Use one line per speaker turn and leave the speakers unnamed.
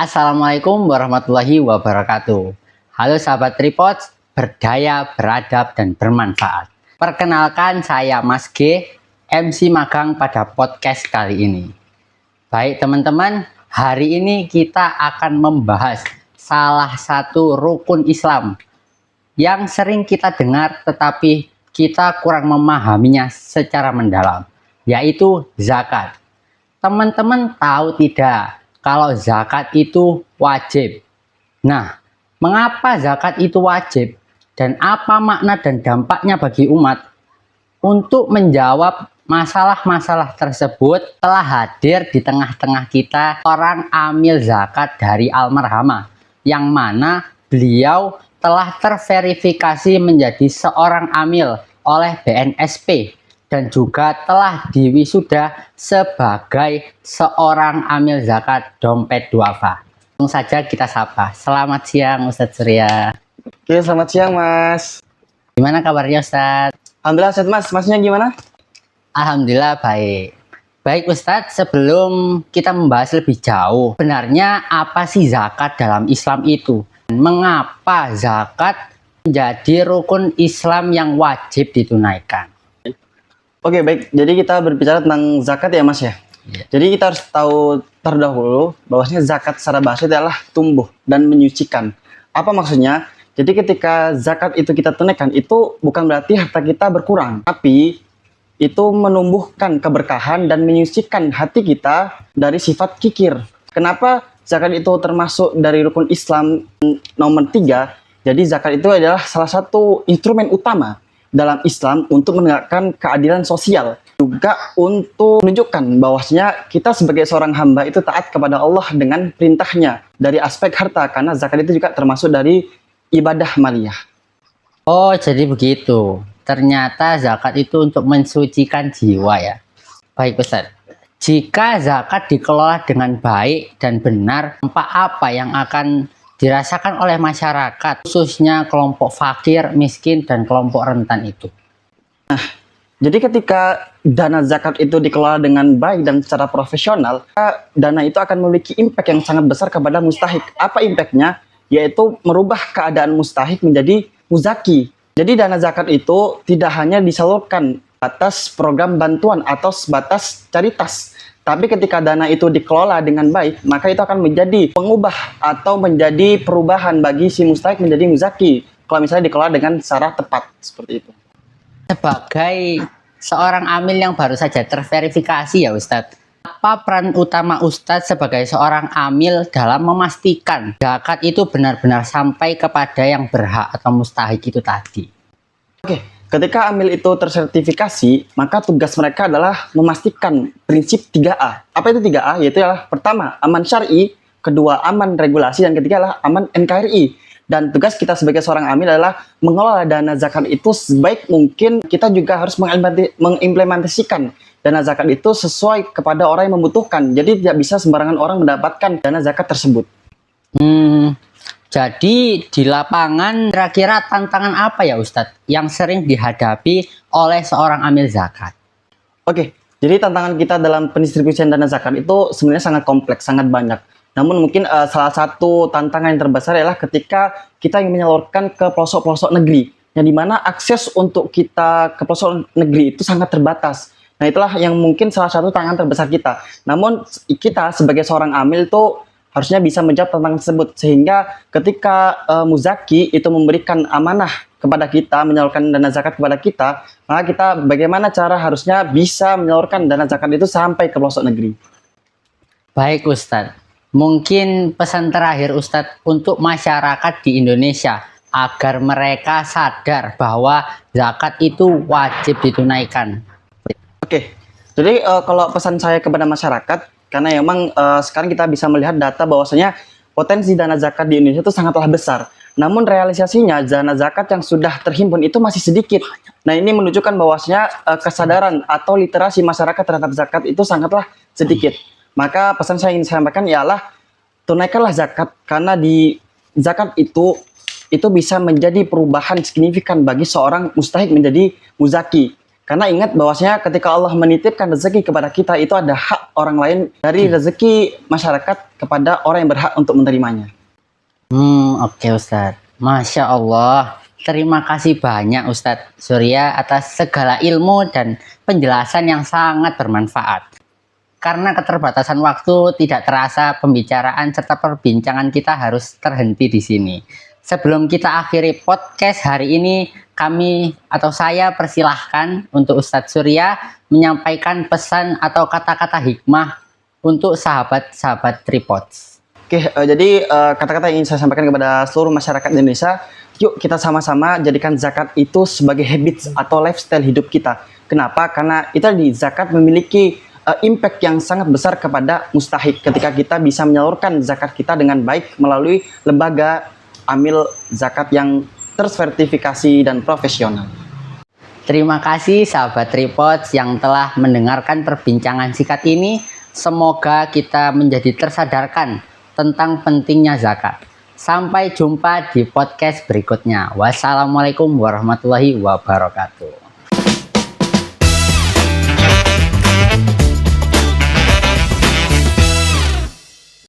Assalamualaikum warahmatullahi wabarakatuh. Halo sahabat Tripods, berdaya, beradab, dan bermanfaat. Perkenalkan saya Mas G, MC magang pada podcast kali ini. Baik teman-teman, hari ini kita akan membahas salah satu rukun Islam yang sering kita dengar tetapi kita kurang memahaminya secara mendalam, yaitu zakat. Teman-teman tahu tidak kalau zakat itu wajib? Nah, mengapa zakat itu wajib dan apa makna dan dampaknya bagi umat? Untuk menjawab masalah-masalah tersebut telah hadir di tengah-tengah kita orang amil zakat dari Almarhamah, yang mana beliau telah terverifikasi menjadi seorang amil oleh BNSP dan juga telah diwisuda sebagai seorang amil zakat dompet duafa. Langsung saja kita sapa. Selamat siang Ustadz Surya.
Oke, selamat siang Mas.
Gimana kabarnya Ustadz?
Alhamdulillah sehat Mas. Masnya gimana?
Alhamdulillah baik. Baik Ustadz, sebelum kita membahas lebih jauh, sebenarnya apa sih zakat dalam Islam itu? Mengapa zakat menjadi rukun Islam yang wajib ditunaikan?
Oke, baik. Jadi kita berbicara tentang zakat ya Mas ya.
Iya.
Jadi kita harus tahu terdahulu bahwasanya zakat secara bahasa adalah tumbuh dan menyucikan. Apa maksudnya? Jadi ketika zakat itu kita tunaikan, itu bukan berarti harta kita berkurang, tapi itu menumbuhkan keberkahan dan menyucikan hati kita dari sifat kikir. Kenapa zakat itu termasuk dari rukun Islam nomor 3? Jadi zakat itu adalah salah satu instrumen utama dalam Islam untuk menegakkan keadilan sosial, juga untuk menunjukkan bahwasanya kita sebagai seorang hamba itu taat kepada Allah dengan perintahnya dari aspek harta, karena zakat itu juga termasuk dari ibadah maliyah.
Oh, jadi begitu. Ternyata zakat itu untuk mensucikan jiwa ya. Baik Ustaz. Jika zakat dikelola dengan baik dan benar, dampak apa yang akan dirasakan oleh masyarakat, khususnya kelompok fakir, miskin, dan kelompok rentan itu?
Jadi ketika dana zakat itu dikelola dengan baik dan secara profesional, dana itu akan memiliki impact yang sangat besar kepada mustahik. Apa impactnya? Yaitu merubah keadaan mustahik menjadi muzaki. Jadi dana zakat itu tidak hanya disalurkan atas program bantuan atau sebatas caritas, tapi ketika dana itu dikelola dengan baik, maka itu akan menjadi pengubah atau menjadi perubahan bagi si mustahik menjadi muzaki. Kalau misalnya dikelola dengan secara tepat, seperti itu.
Sebagai seorang amil yang baru saja terverifikasi ya Ustadz, apa peran utama Ustadz sebagai seorang amil dalam memastikan zakat itu benar-benar sampai kepada yang berhak atau mustahik itu tadi?
Oke, ketika amil itu tersertifikasi, maka tugas mereka adalah memastikan prinsip 3A. Apa itu 3A? Yaitu adalah pertama, aman syar'i, kedua, aman regulasi, dan ketiga adalah aman NKRI. Dan tugas kita sebagai seorang amil adalah mengelola dana zakat itu sebaik mungkin. Kita juga harus mengimplementasikan dana zakat itu sesuai kepada orang yang membutuhkan. Jadi tidak bisa sembarangan orang mendapatkan dana zakat tersebut.
Jadi di lapangan kira-kira tantangan apa ya Ustadz yang sering dihadapi oleh seorang amil zakat?
Oke, jadi tantangan kita dalam pendistribusian dana zakat itu sebenarnya sangat kompleks, sangat banyak. Namun mungkin salah satu tantangan yang terbesar adalah ketika kita ingin menyalurkan ke pelosok-pelosok negeri, yang dimana akses untuk kita ke pelosok negeri itu sangat terbatas. Nah itulah yang mungkin salah satu tantangan terbesar kita. Namun kita sebagai seorang amil itu harusnya bisa menjawab tantangan tersebut, sehingga ketika muzaki itu memberikan amanah kepada kita, menyalurkan dana zakat kepada kita, maka kita bagaimana cara harusnya bisa menyalurkan dana zakat itu sampai ke pelosok negeri.
Baik Ustadz, mungkin pesan terakhir Ustadz untuk masyarakat di Indonesia agar mereka sadar bahwa zakat itu wajib ditunaikan.
Oke, jadi kalau pesan saya kepada masyarakat, karena memang sekarang kita bisa melihat data bahwasanya potensi dana zakat di Indonesia itu sangatlah besar. Namun realisasinya dana zakat yang sudah terhimpun itu masih sedikit. Nah ini menunjukkan bahwasanya kesadaran atau literasi masyarakat terhadap zakat itu sangatlah sedikit. Maka pesan saya ingin sampaikan ialah tunaikanlah zakat, karena di zakat itu bisa menjadi perubahan signifikan bagi seorang mustahik menjadi muzaki. Karena ingat bahwasanya ketika Allah menitipkan rezeki kepada kita, itu ada hak orang lain dari rezeki masyarakat kepada orang yang berhak untuk menerimanya.
Oke Ustadz. Masya Allah. Terima kasih banyak Ustadz Surya atas segala ilmu dan penjelasan yang sangat bermanfaat. Karena keterbatasan waktu, tidak terasa pembicaraan serta perbincangan kita harus terhenti di sini. Sebelum kita akhiri podcast hari ini, kami atau saya persilahkan untuk Ustadz Surya menyampaikan pesan atau kata-kata hikmah untuk sahabat-sahabat Tripods.
Oke, jadi kata-kata yang ingin saya sampaikan kepada seluruh masyarakat Indonesia, yuk kita sama-sama jadikan zakat itu sebagai habits atau lifestyle hidup kita. Kenapa? Karena itu di zakat memiliki impact yang sangat besar kepada mustahik ketika kita bisa menyalurkan zakat kita dengan baik melalui lembaga amil zakat yang tersertifikasi dan profesional.
Terima kasih sahabat Tripods yang telah mendengarkan perbincangan singkat ini. Semoga kita menjadi tersadarkan tentang pentingnya zakat. Sampai jumpa di podcast berikutnya. Wassalamualaikum warahmatullahi wabarakatuh.